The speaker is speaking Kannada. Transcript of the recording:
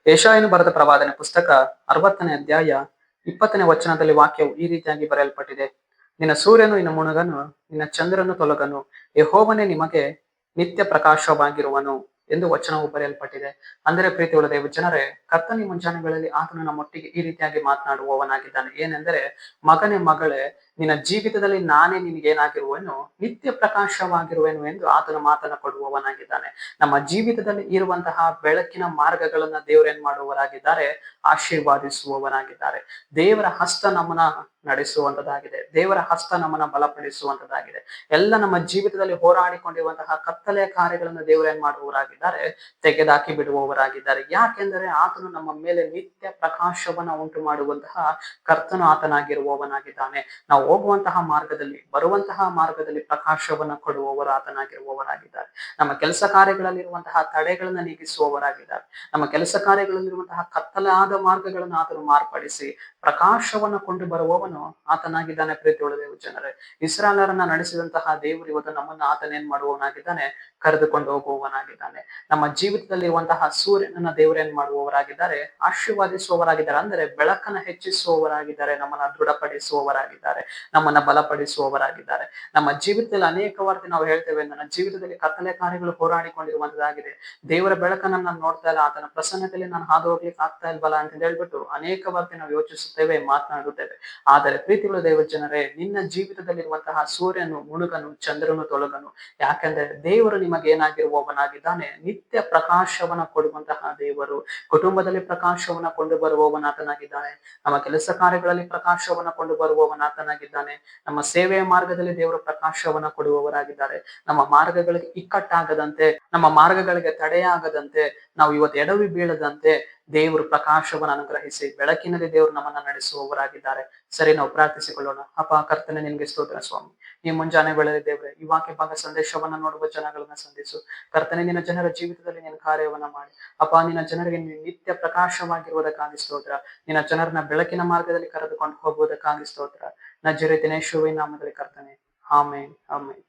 ಯೆಶಾಯನು ಬರೆದ ಪ್ರವಾದನೆ ಪುಸ್ತಕ 60ನೇ ಅಧ್ಯಾಯ 20ನೇ ವಚನದಲ್ಲಿ ವಾಕ್ಯವು ಈ ರೀತಿಯಾಗಿ ಬರೆಯಲ್ಪಟ್ಟಿದೆ. ನಿನ್ನ ಸೂರ್ಯನು ನಿನ್ನ ಮುಣುಗನು, ನಿನ್ನ ಚಂದ್ರನು ತೊಲಗನು, ಯೆಹೋವನೇ ನಿಮಗೆ ನಿತ್ಯ ಪ್ರಕಾಶವಾಗಿರುವನು ಎಂದು ವಚನವು ಬರೆಯಲ್ಪಟ್ಟಿದೆ. ಅಂದರೆ ಪ್ರೀತಿಯುಳ್ಳ ದೇವ ಜನರೇ, ಕರ್ತನ ಮುಂಜಾನೆಗಳಲ್ಲಿ ಆತನು ನಮ್ಮೊಟ್ಟಿಗೆ ಈ ರೀತಿಯಾಗಿ ಮಾತನಾಡುವವನಾಗಿದ್ದಾನೆ. ಏನೆಂದರೆ, ಮಗನೇ ಮಗಳೇ, ನಿನ್ನ ಜೀವಿತದಲ್ಲಿ ನಾನೇ ನಿನಗೇನಾಗಿರುವೆನು, ನಿತ್ಯ ಪ್ರಕಾಶವಾಗಿರುವೆನು ಎಂದು ಆತನು ಮಾತನ್ನ ಕೊಡುವವನಾಗಿದ್ದಾನೆ. ನಮ್ಮ ಜೀವಿತದಲ್ಲಿ ಇರುವಂತಹ ಬೆಳಕಿನ ಮಾರ್ಗಗಳನ್ನ ದೇವರೇನ್ ಮಾಡುವವರಾಗಿದ್ದಾರೆ, ಆಶೀರ್ವಾದಿಸುವವರಾಗಿದ್ದಾರೆ. ದೇವರ ಹಸ್ತ ನಮ್ಮನ್ನ ನಡೆಸುವಂತದ್ದಾಗಿದೆ. ದೇವರ ಹಸ್ತ ನಮ್ಮನ್ನ ಬಲಪಡಿಸುವಂತದ್ದಾಗಿದೆ. ಎಲ್ಲ ನಮ್ಮ ಜೀವಿತದಲ್ಲಿ ಹೋರಾಡಿಕೊಂಡಿರುವಂತಹ ಕತ್ತಲೆಯ ಕಾರ್ಯಗಳನ್ನು ದೇವರೇನ್ ಮಾಡುವವರಾಗಿದ್ದಾರೆ, ತೆಗೆದಾಕಿ ಬಿಡುವವರಾಗಿದ್ದಾರೆ. ಯಾಕೆಂದರೆ ಆತನು ನಮ್ಮ ಮೇಲೆ ನಿತ್ಯ ಪ್ರಕಾಶವನ್ನ ಉಂಟು ಮಾಡುವಂತಹ ಕರ್ತನು ಆತನಾಗಿರುವವನಾಗಿದ್ದಾನೆ. ನಾವು ಹೋಗುವಂತಹ ಮಾರ್ಗದಲ್ಲಿ, ಬರುವಂತಹ ಮಾರ್ಗದಲ್ಲಿ ಪ್ರಕಾಶವನ್ನ ಕೊಡುವವರು ಆತನಾಗಿರುವವರಾಗಿದ್ದಾರೆ. ನಮ್ಮ ಕೆಲಸ ಕಾರ್ಯಗಳಲ್ಲಿರುವಂತಹ ತಡೆಗಳನ್ನ ನೀಗಿಸುವವರಾಗಿದ್ದಾರೆ. ನಮ್ಮ ಕೆಲಸ ಕಾರ್ಯಗಳಲ್ಲಿರುವಂತಹ ಕತ್ತಲಾದ ಮಾರ್ಗಗಳನ್ನು ಆತನು ಮಾರ್ಪಡಿಸಿ ಪ್ರಕಾಶವನ್ನ ಕೊಂಡು ಬರುವವನು ಆತನಾಗಿದ್ದಾನೆ. ಪ್ರೀತಿಯುಳ್ಳ ದೇವ ಜನರೇ, ಇಸ್ರಾಯೇಲರನ್ನ ನಡೆಸಿದಂತಹ ದೇವರು ಇವತ್ತು ನಮ್ಮನ್ನ ಆತನೇನ್ ಮಾಡುವವನಾಗಿದ್ದಾನೆ, ಕರೆದುಕೊಂಡು ಹೋಗುವವನಾಗಿದ್ದಾನೆ. ನಮ್ಮ ಜೀವಿತದಲ್ಲಿರುವಂತಹ ಸೂರ್ಯನನ್ನ ದೇವರೇನ್ ಮಾಡುವವರಾಗಿದ್ದಾರೆ, ಆಶೀರ್ವಾದಿಸುವವರಾಗಿದ್ದಾರೆ. ಅಂದರೆ ಬೆಳಕನ್ನ ಹೆಚ್ಚಿಸುವವರಾಗಿದ್ದಾರೆ, ನಮ್ಮನ್ನ ದೃಢಪಡಿಸುವವರಾಗಿದ್ದಾರೆ, ನಮ್ಮನ್ನ ಬಲಪಡಿಸುವವರಾಗಿದ್ದಾರೆ. ನಮ್ಮ ಜೀವಿತದಲ್ಲಿ ಅನೇಕ ವಾರ್ತೆ ನಾವು ಹೇಳ್ತೇವೆ, ನನ್ನ ಜೀವಿತದಲ್ಲಿ ಕತ್ತಲೆ ಕಾರ್ಯಗಳು ಹೋರಾಡಿಕೊಂಡಿರುವಂತದ್ದಾಗಿದೆ, ದೇವರ ಬೆಳಕನ್ನ ನಾನು ನೋಡ್ತಾ ಇಲ್ಲ, ಆತನ ಪ್ರಸನ್ನತೆಯಲ್ಲಿ ನಾನು ಹಾದು ಹೋಗ್ಲಿಕ್ಕೆ ಆಗ್ತಾ ಇಲ್ವಲ್ಲ ಅಂತ ಹೇಳ್ಬಿಟ್ಟು ಅನೇಕ ವಾರ್ತೆ ನಾವು ಯೋಚಿಸುತ್ತೇವೆ, ಮಾತನಾಡುತ್ತೇವೆ. ಆದರೆ ಪ್ರೀತಿಯುಳ್ಳ ದೇವ ಜನರೇ, ನಿನ್ನ ಜೀವಿತದಲ್ಲಿರುವಂತಹ ಸೂರ್ಯನು ಮುಳುಗನು, ಚಂದ್ರನು ತೊಲಗನು. ಯಾಕೆಂದ್ರೆ ದೇವರು ನಿಮಗೆ ಏನಾಗಿರುವವನಾಗಿದ್ದಾನೆ, ನಿತ್ಯ ಪ್ರಕಾಶವನ್ನ ಕೊಡುವಂತಹ ದೇವರು. ಕುಟುಂಬದಲ್ಲಿ ಪ್ರಕಾಶವನ್ನ ಕೊಂಡು ಬರುವವನಾತನಾಗಿದ್ದಾನೆ. ನಮ್ಮ ಕೆಲಸ ಕಾರ್ಯಗಳಲ್ಲಿ ಪ್ರಕಾಶವನ್ನ ಕೊಂಡು ಬರುವವನಾತನಾಗಿದ್ದಾನೆ. ನಮ್ಮ ಸೇವೆಯ ಮಾರ್ಗದಲ್ಲಿ ದೇವರು ಪ್ರಕಾಶವನ್ನ ಕೊಡುವವರಾಗಿದ್ದಾರೆ. ನಮ್ಮ ಮಾರ್ಗಗಳಿಗೆ ಇಕ್ಕಟ್ಟಾಗದಂತೆ, ನಮ್ಮ ಮಾರ್ಗಗಳಿಗೆ ತಡೆಯಾಗದಂತೆ, ನಾವು ಇವತ್ತು ಎಡವಿ ಬೀಳದಂತೆ ದೇವರು ಪ್ರಕಾಶವನ್ನು ಅನುಗ್ರಹಿಸಿ ಬೆಳಕಿನಲ್ಲಿ ದೇವರು ನಮ್ಮನ್ನ ನಡೆಸುವವರಾಗಿದ್ದಾರೆ. ಸರಿ, ನಾವು ಪ್ರಾರ್ಥಿಸಿಕೊಳ್ಳೋಣ. ಅಪ್ಪ ಕರ್ತನೆ, ನಿನ್ಗೆ ಸ್ತೋತ್ರ ಸ್ವಾಮಿ. ಈ ಮುಂಜಾನೆ ವೇಳೆಯಲ್ಲಿ ದೇವರೇ, ಈ ವಾಕ್ಯ ಭಾಗ ಸಂದೇಶವನ್ನ ನೋಡುವ ಜನಗಳನ್ನ ಸಂಧಿಸು ಕರ್ತನೆ. ನಿನ್ನ ಜನರ ಜೀವಿತದಲ್ಲಿ ನಿನ್ನ ಕಾರ್ಯವನ್ನ ಮಾಡಿ ಅಪ್ಪ, ನಿನ್ನ ಜನರಿಗೆ ನಿತ್ಯ ಪ್ರಕಾಶವಾಗಿರುವುದಕ್ಕಾಗಿ ಸ್ತೋತ್ರ. ನಿನ್ನ ಜನರನ್ನ ಬೆಳಕಿನ ಮಾರ್ಗದಲ್ಲಿ ಕರೆದುಕೊಂಡು ಹೋಗುವುದಕ್ಕಾಗಿ ಸ್ತೋತ್ರ. ನಜರೇತಿನ ಯೇಸುವಿನ ನಾಮದಲ್ಲಿ ಕರ್ತನೆ, ಆಮೆನ್, ಆಮೆನ್.